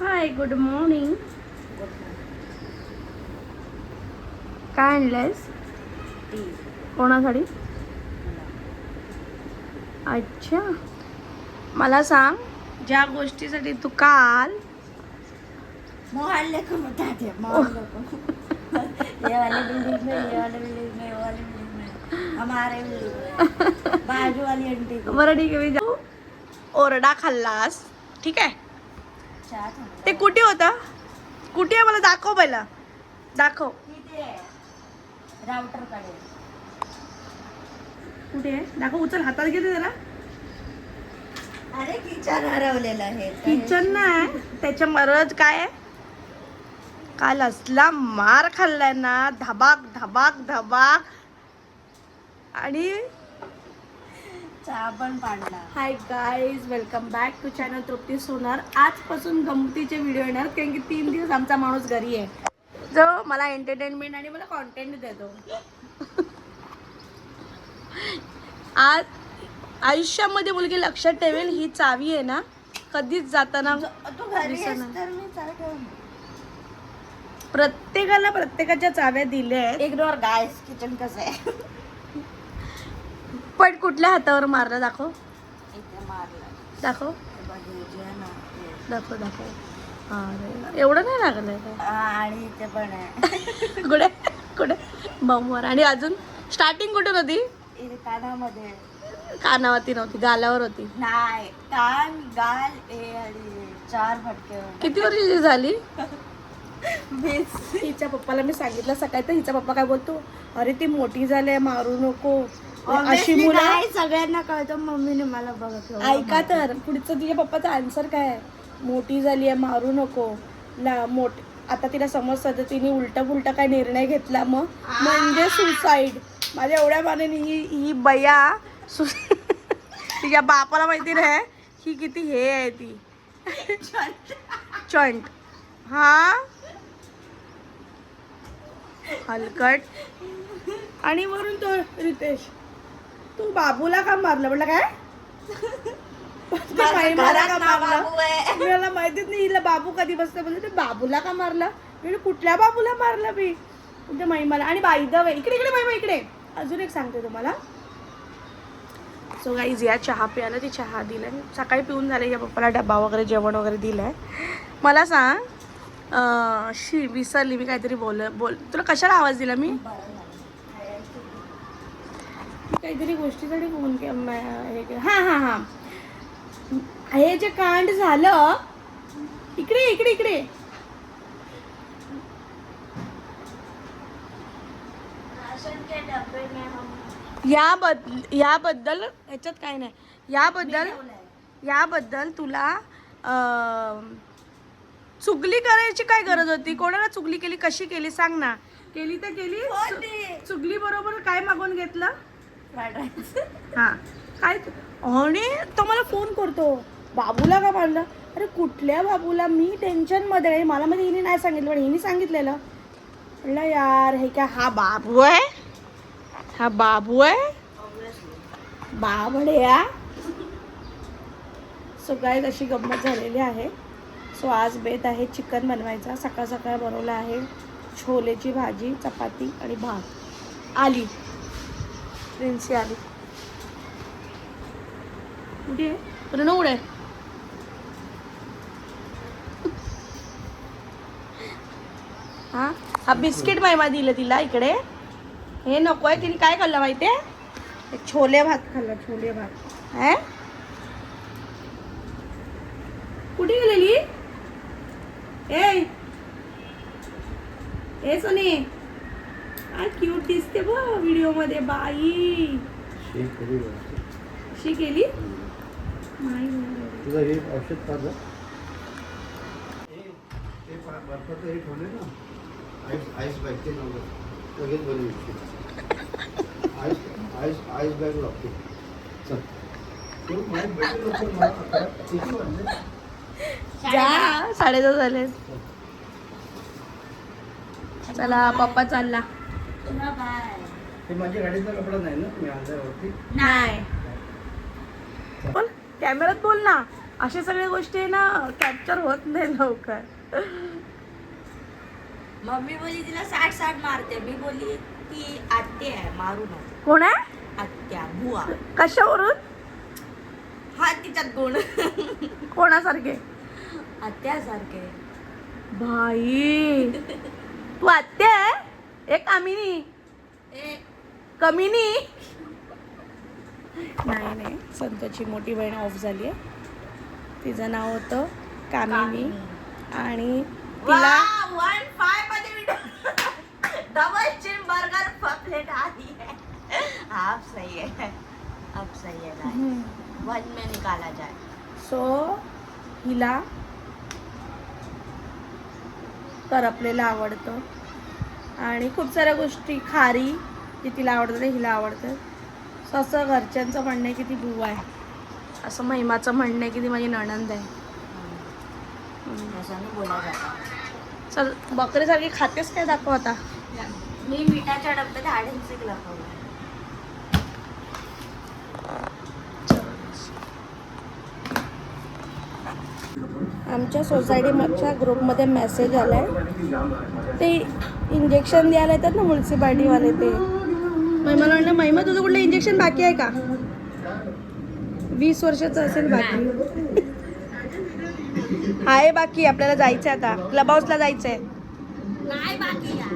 हाय, good morning. काय आणलंयस? कोणासाठी? अच्छा, मला सांग, ज्या गोष्टीसाठी तू काल मोहल्ले को बताते मोहल्ले को ये वाले बिल्डिंग में, ये वाले बिल्डिंग में, वो वाले बिल्डिंग में, हमारे बिल्डिंग में, बाजू वाली आंटी को बरं ठीक आहे, मी ओरडा खाल्लास, ठीक आहे. ते कुठे होतं? कुठे आहे? मला दाखव, पहिला दाखव. राउटर कडे कुठे आहे? दाखव, उचल, हातात घेते जरा. अरे किचन हरवलेलं आहे. किचन नाही, त्याच्या मरज काय आहे? काल असला मार खाल्लाय ना, धबाक धबाक धबाक. आणि चहा पण पाडला. Hi guys, welcome back to channel Trupti Sonar. आजपासून गमतीचे व्हिडिओ येणार, कारण की 3 दिवस आमचा माणूस घरी आहे, जो मला एंटरटेनमेंट आणि मला कॉन्टेंट देतो. आज आयुष्यामध्ये मुलगी लक्षात ठेवेल, ही चावी आहे ना, कधीच जाताना तू घरी दिसणार. आहेस तर मी चहा ठेवून प्रत्येकाला प्रत्येकाच्या चाव्या दिल्या आहेत. Ignore guys. किचन कसं आहे? पण कुठल्या हातावर मारलं? दाखव इथे मारलं. दाखव बघ हे जे आहे ना ते. दाखव दाखव. अरे एवढं नाही लागलंय काय? आणि इथे पण आहे. कुठे कुठे? बमवर. आणि अजून स्टार्टिंग कुठून होती? इथे कानामध्ये कानावरती नव्हती, गालावर होती. नाही, कान गाल आणि 4 फटके. किती वर्षाची झाली? मीच हिच्या पप्पाला मी सांगितलं सकाळी, तर हिचा पप्पा काय बोलतो, अरे ती मोठी झाली, मारू नको. अशी मुलं नाही, सगळ्यांना कळतं. मम्मीने मला बघत ऐका तर, पुढचं तिच्या पप्पाचा आन्सर काय आहे? मोठी झाली आहे, मारू नको. आता तिला समजतं, तर तिने उलटा पुलटा काय निर्णय घेतला मग, म्हणजे सुसाईड. माझ्या एवढ्या मानाने ही बया तिच्या बापाला माहिती नाही ही किती हे आहे ती चंट. हा हलकट. आणि वरून तो रितेश, तू बाबूला का मारलं? म्हटलं काय? मला का मारलं? मला माहितीच नाही हिला बाबू कधी बसतं. म्हणजे ते बाबूला का मारलं? म्हणजे कुठल्या बाबूला मारलं मी? तुमच्या महिमाला. आणि बाय द वे, इकडे इकडे महिमा इकडे, अजून एक सांगते तुम्हाला. सो गाईज, या चहा प्यायला, ती चहा दिलाय, सकाळी पिऊन झाले. या पप्पाला डबा वगैरे, जेवण वगैरे दिलंय. मला सांग, विसरली मी काहीतरी बोल तुला कशाला आवाज दिला मी? काहीतरी गोष्टीसाठी फोन केला. हा, हे जे कांड झालं, इकडे इकडे इकडे, याबद्दल ह्याच्यात काय नाही. याबद्दल तुला चुगली करायची काय गरज होती? कोणाला चुगली केली? कशी केली? सांग ना. केली तर केली. चुगली बरोबर काय मागून घेतलं? हा काय? आणि तो मला फोन करतो, बाबूला का मारलं? अरे कुठल्या बाबूला? मी टेन्शन मध्ये आहे. मला मध्ये हिने नाही सांगितलं, पण हिने सांगितलेलं. म्हटलं यार, हे काय हा बाबू आहे? हा बाबू आहे बाबड्या. सो गाईज, अशी गंमत झालेली आहे. सो आज बेत आहे चिकन बनवायचा. सकाळ सकाळ बनवलं आहे छोलेची भाजी, चपाती आणि भात. आली प्रिन्सी, आली. कुठे आहे? तुला नवड आहे. हा बिस्किट महिमा दिलं तिला. इकडे हे नको आहे. तिने काय खाल्लं माहिती आहे? छोले भात खाल्ला. छोले भात आहे. कुठे गेलेली? ए सोनी, काय क्यूट दिसते बघ व्हिडिओ मध्ये. बाई शी केली नाही. तुझं हे औषध काढलं, ते बर्फाचं हे ठेवले ना, आईस बॅग, ते नव्हतं लगेच बरी होती. आईस बॅग लागते. चल तू माहीत भेटेल लवकर मला. किती वाजले? जा, 10:30 झाले. चला, पप्पा चालला. हे माझ्या गाडीचा कपडा नाही ना, मी आणल्यावरती. नाही बोल, कॅमेरात बोल ना. अशा सगळ्या गोष्टी ना कॅप्चर होत नाही लवकर. मम्मी बोली तिला 60 मारते. मी बोली ती आत्या आहे, मारू नको. कोण आहे? आत्या बुवा. कशावरून? हा तिच्यात गुण. कोणासारखे? आत्यासारखे. भाई तू आत्या आहे? एक कामिनी कमिनी. नाही संतोची मोठी बहीण ऑफ झाली आहे. तिचं नाव होतं कामिनी आणि तिला 1.5 मध्ये डबल चिन बर्गर प्लेट आली है. आप सही है, अब सही है गाइस. 1 में निकाला जाए. सो हिला करपलेलं आवडतं आणि खूप साऱ्या गोष्टी खारी जे तिला आवडतं ते हिला आवडतं. सो असं घरच्यांचं म्हणणं आहे की ती बुवा आहे, असं महिमाचं म्हणणं आहे की ती माझी नणंद आहे. असं नाही बोला जाता. चल बकरीसारखी खातेस काय दाखव आता. मी मिठाच्या डब्यात हाडींसिक लपवलं. आमच्या सोसायटीच्या ग्रुपमध्ये मेसेज आला आहे, ते इंजेक्शन द्यायला येतात ना म्युन्सिपाल्टीवाले. ते महिमा म्हणलं महिमा तुझं कुठलं इंजेक्शन बाकी आहे का? 20 वर्षाचं असेल बाकी. आहे बाकी. आपल्याला जायचं आहे आता, क्लब हाऊसला जायचं आहे. नाही बाकी यार.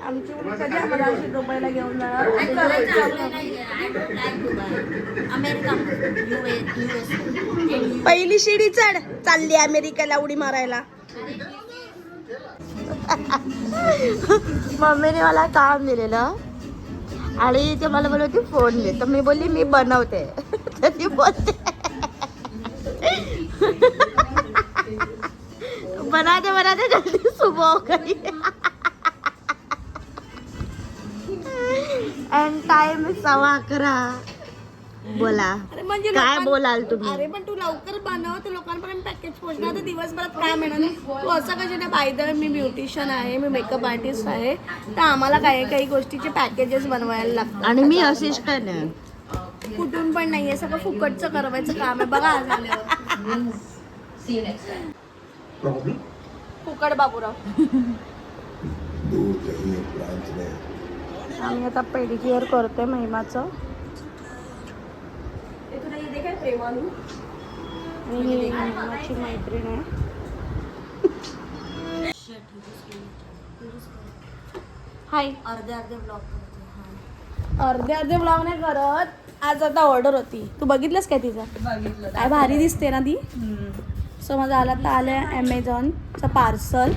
आमची मुली कधी आम्हाला अशी दुबईला घेऊन जाणार? America, US. पहिली शिडी चढ, चालली अमेरिकेला उडी मारायला. मम्मीने मला काम दिलेलं आणि ते मला बोलत होती फोन दे. तर मी बोलली मी बनवते. तर ती बोलते बनाते जल्दी सुबह हो गई. End time 11:15. बोला म्हणजे काय बोलाल तुम्ही? अरे पण तू लवकर बनव, तर लोकांपर्यंत पॅकेज पोहोचणार. तर दिवसभरात काय मिळणार? तू असं कशी नाही? बाय मी ब्युटिशियन आहे, मी मेकअप आर्टिस्ट आहे, तर आम्हाला काही गोष्टीचे पॅकेजेस बनवायला लागतात. आणि मी असिस्टंट आहे. कुठून पण नाहीये, सगळं फुकटचं करवायचं काम आहे. बघा आज आल्यावर फुकट बाबूराव. आम्ही आता पेडिक्युअर करतोय महिमाचं. आणि ही महिमाची मैत्रीण आहे. हाय. अर्धे ब्लॉग अर्धे ब्लॉग नाही करत. आज आता ऑर्डर होती, तू बघितलंस काय तिचं? बघितलं. काय भारी दिसते ना ती. सो माझं आलं ॲमेझॉनचं पार्सल.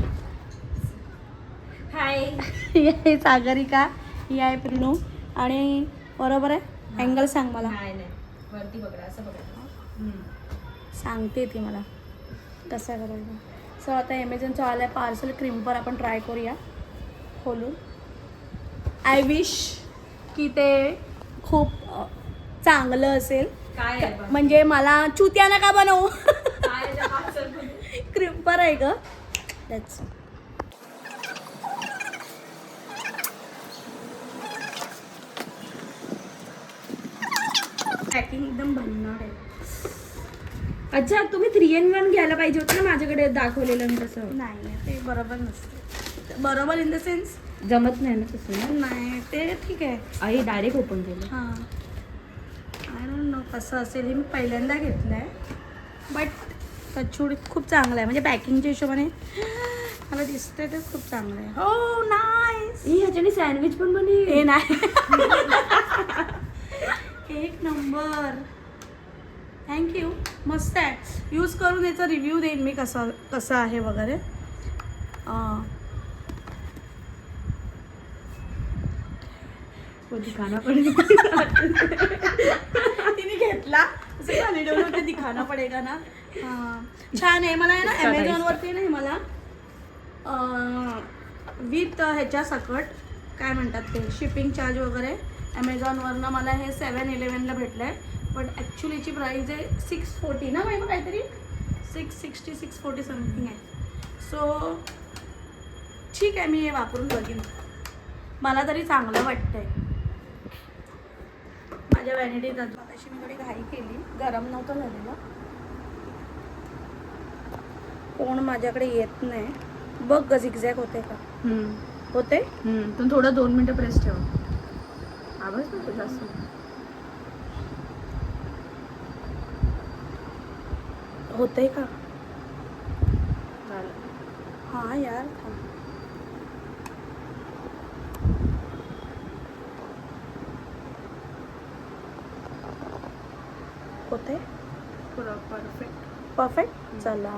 हाय. ही आहे सागरिका, ही आहे प्रिनू. आणि बरोबर आहे अँगल सांग मला. नाही वरती बघा, असं बघा. सांगते ती मला कसं करायचं. सो आता ॲमेझॉनचं आलं आहे पार्सल क्रिम्पर. आपण ट्राय करूया खोलून. आय विश की ते खूप चांगलं असेल. काय आहे बघ. म्हणजे मला चुत्या नका बनवू. काय आहे त्या पार्सलमध्ये? क्रिम्पर आहे ग. That's all. पॅकिंग एकदम भन्नाट आहे. अच्छा, तुम्ही 3in1 घ्यायला पाहिजे होतं ना माझ्याकडे दाखवलेलं तसं. नाही ते बरोबर नसतं. बरोबर इन द सेन्स जमत नाही ना तसं ना. नाही ते ठीक आहे. आई डायरेक्ट ओपन केलं. हां आय डोंट नो कसं असेल. हे मी पहिल्यांदा घेतलं आहे, बट टचवूड खूप चांगलं आहे. म्हणजे पॅकिंगच्या हिशोबाने मला दिसतंय ते खूप चांगलं आहे. हो नाईस. ह्याच्याने सँडविच पण बनी. हे नाही. एक नंबर. थँक्यू. मस्त आहे. यूज करून याचा रिव्ह्यू देईन मी कसं आहे वगैरे. दिखाना पडेल. तिने घेतला असं खाली ठेवलं, ते दिखाना पडेगा ना. छान आहे. मला आहे ना ॲमेझॉनवरती नाही मला विथ ह्याच्या सकट काय म्हणतात ते शिपिंग चार्ज वगैरे ॲमेझॉनवरनं मला हे 7-11ला भेटलं आहे. बट ॲक्च्युली याची प्राईज आहे 640 ना मग काहीतरी 660 640 समथिंग आहे. सो ठीक आहे, मी हे वापरून बघेन. मला तरी चांगलं वाटतंय. माझ्या व्हॅनिटीत अशी मी थोडी घाई केली, गरम नव्हतं झालेलं. कोण माझ्याकडे येत नाही. बघ ग झिगझॅग होते का? होते. पण थोडं 2 मिनिटं प्रेस ठेव. आवाज नको जास्त. होतंय का? झालं. हा यार थांब. होते पुरा परफेक्ट. परफेक्ट. चला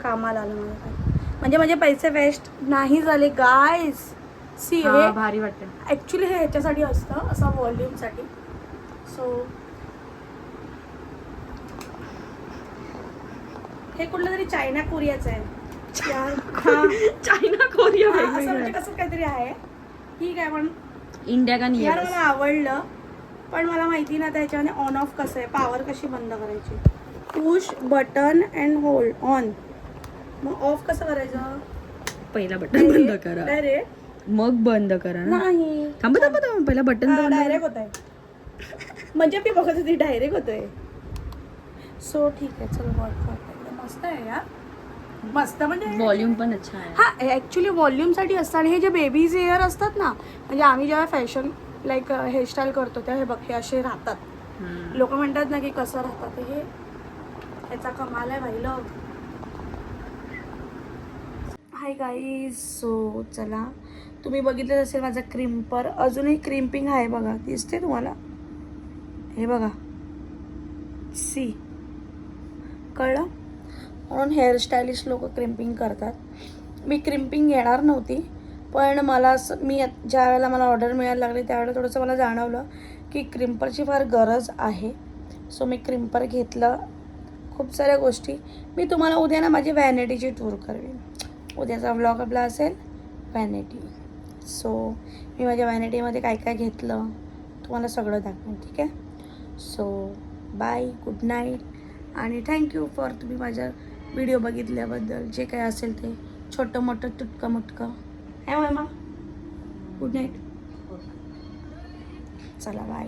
कामाला आलं मला काय. म्हणजे माझे पैसे वेस्ट नाही झाले गाईज. सी हे भारी वाटतं. ॲक्च्युली हे ह्याच्यासाठी असतं, असं व्हॉल्यूमसाठी. सो हे कुठलं तरी चायना कोरियाचं आहे यार. हा चायना कोरिया हा, असं म्हणजे कसं काहीतरी आहे. ठीक आहे पण इंडिया का नाही यार मला आवडलं, पण मला माहिती ना त्याच्यामध्ये ऑन ऑफ कसं आहे, पॉवर कशी बंद करायची. Push button and hold on. मग ऑफ कसं करायचं? पहिला बटन बंद करा, डायरेक्ट मग बंद करा ना. नाही. थांबा पहिला बटन डायरेक्ट होत आहे. म्हणजे मी बघत होती डायरेक्ट होतोय. सो ठीक आहे चल मस्त आहे यार. मस्त म्हणजे व्हॉल्यूम पण अच्छा आहे. हा ॲक्च्युली व्हॉल्यूमसाठी असतं. आणि हे जे बेबीज हेअर असतात ना, म्हणजे आम्ही जेव्हा फॅशन लाईक हेअरस्टाईल करतो तेव्हा हे बघ हे असे राहतात. लोक म्हणतात ना की कसं राहतात, हे ह्याचा कमाल आहे भाई लोक. Hi guys. सो चला तुम्ही बघितलं असेल माझा क्रिम्पर. अजूनही क्रिम्पिंग आहे बघा, दिसते तुम्हाला? हे बघा सी, कळलं? म्हणून हेअरस्टायलिस्ट लोक क्रिम्पिंग करतात. मी क्रिम्पिंग घेणार नव्हती, पण मला मी ज्या वेळेला मला ऑर्डर मिळायला लागली त्यावेळेला थोडंसं मला जाणवलं की क्रिम्परची फार गरज आहे. सो मी क्रिम्पर घेतलं. खूप साऱ्या गोष्टी मी तुम्हाला उद्या ना माझी व्हॅनिटीची टूर करेन. उद्याचा व्लॉग आपला असेल व्हॅनिटी. सो मी माझ्या व्हॅनिटीमध्ये काय काय घेतलं तुम्हाला सगळं दाखवेन. ठीक आहे. सो बाय, गुड नाईट आणि थँक्यू फॉर तुम्ही माझ्या व्हिडिओ बघितल्याबद्दल. जे काय असेल ते छोटं मोठं तुटकं मुटकं आहे मामा. Good night. चला बाय.